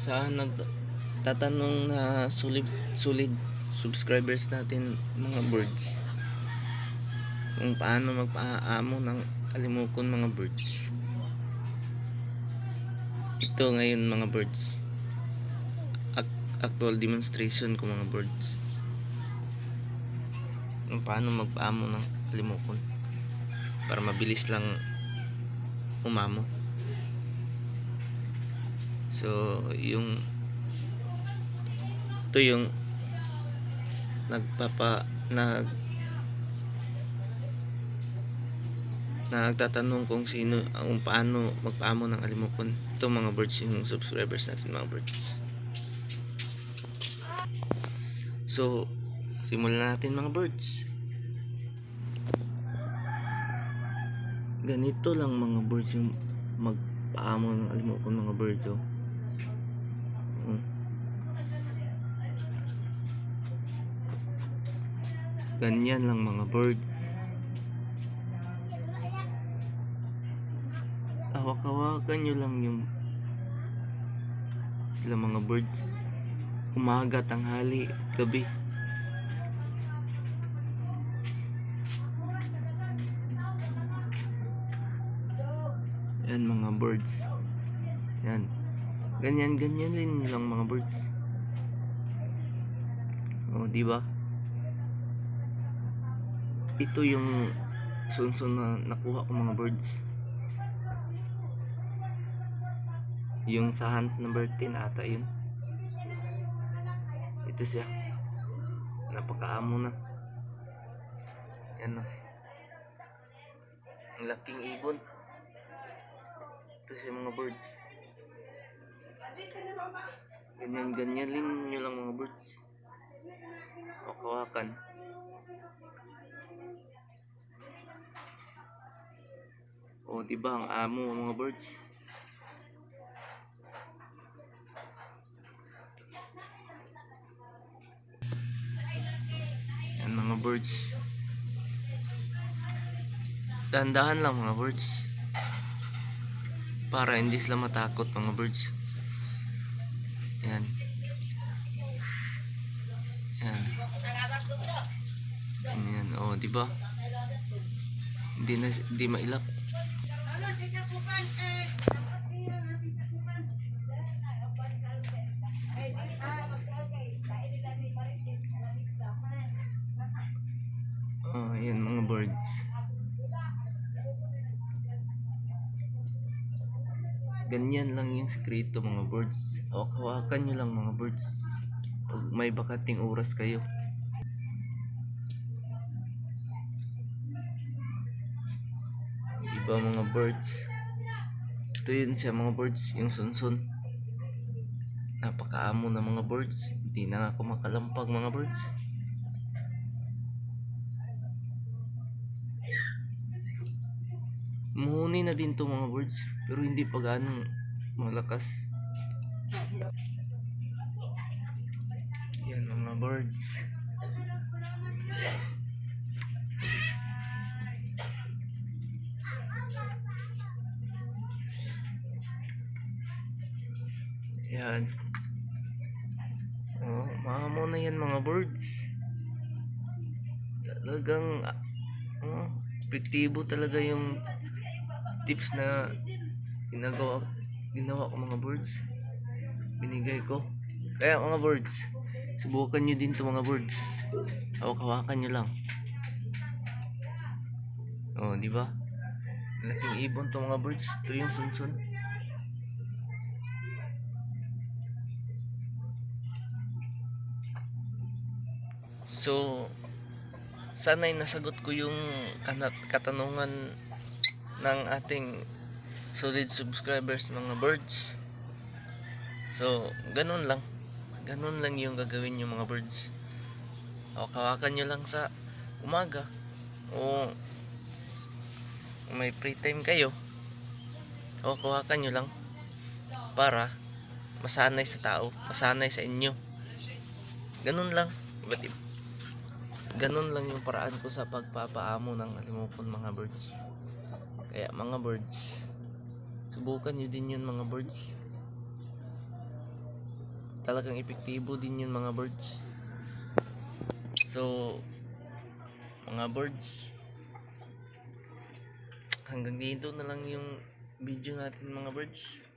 sa nagtatanong na solid subscribers natin mga birds, kung paano magpaamo ng alimokon mga birds. Ito ngayon mga birds, actual demonstration ko mga birds, kung paano magpaamo ng alimokon para mabilis lang umamo. So ito yung nagtatanong kung paano magpaamo ng alimokon. Ito mga birds, yung subscribers natin mga birds. So simulan natin mga birds. Ganito lang mga birds yung magpaamo ng alimokon mga birds. Ganyan lang mga birds. Hawak-hawakan nyo lang yung sila mga birds, umaga, tanghali, gabi. Yan mga birds. Yan. Ganyan din lang mga birds. Oh, di ba? Ito yung sunsun na nakuha ko mga birds. Yung sa hunt number 10 ata yun. Ito siya. Napakaamo na. Yan na. Ang laking ibon. Ito siya mga birds. Ganyan nyo lang mga birds. O kawakan. O diba ang amo mga birds. Yan mga birds. Dahan-dahan lang mga birds, para hindi sila matakot mga birds. Yan. Yan. Oh, di ba? Hindi mailap. Oh, yan mga birds. Ganyan lang yung sekreto mga birds. Hawak-hawakan nyo lang mga birds pag may bakating oras kayo. Diba mga birds? Ito yun siya mga birds, yung sunsun. Napakaamo na mga birds. Hindi na ako makalampag mga birds. Muhuni na din to mga birds, pero hindi pa ganong malakas. Yan mga birds. Yan. Oh, maamo na yan mga birds. Talagang epektibo talaga yung tips na ginawa ko mga birds, binigay ko. Kaya mga birds, subukan nyo din to mga birds. Hawak-hawakan nyo lang. Oh, di ba? Laking ibon to mga birds. Ito yung sunsun. So sana'y nasagot ko yung katanungan ng ating solid subscribers mga birds. So ganun lang yung gagawin nyo mga birds. Hawak-hawakan nyo lang sa umaga, o may free time kayo, hawak-hawakan nyo lang para masanay sa tao, masanay sa inyo. Ganun lang. Ganun lang yung paraan ko sa pagpapaamo ng alimokon mga birds. Kaya mga birds, subukan nyo din yun mga birds. talagang epektibo din yun mga birds. So mga birds, hanggang dito na lang yung video natin mga birds.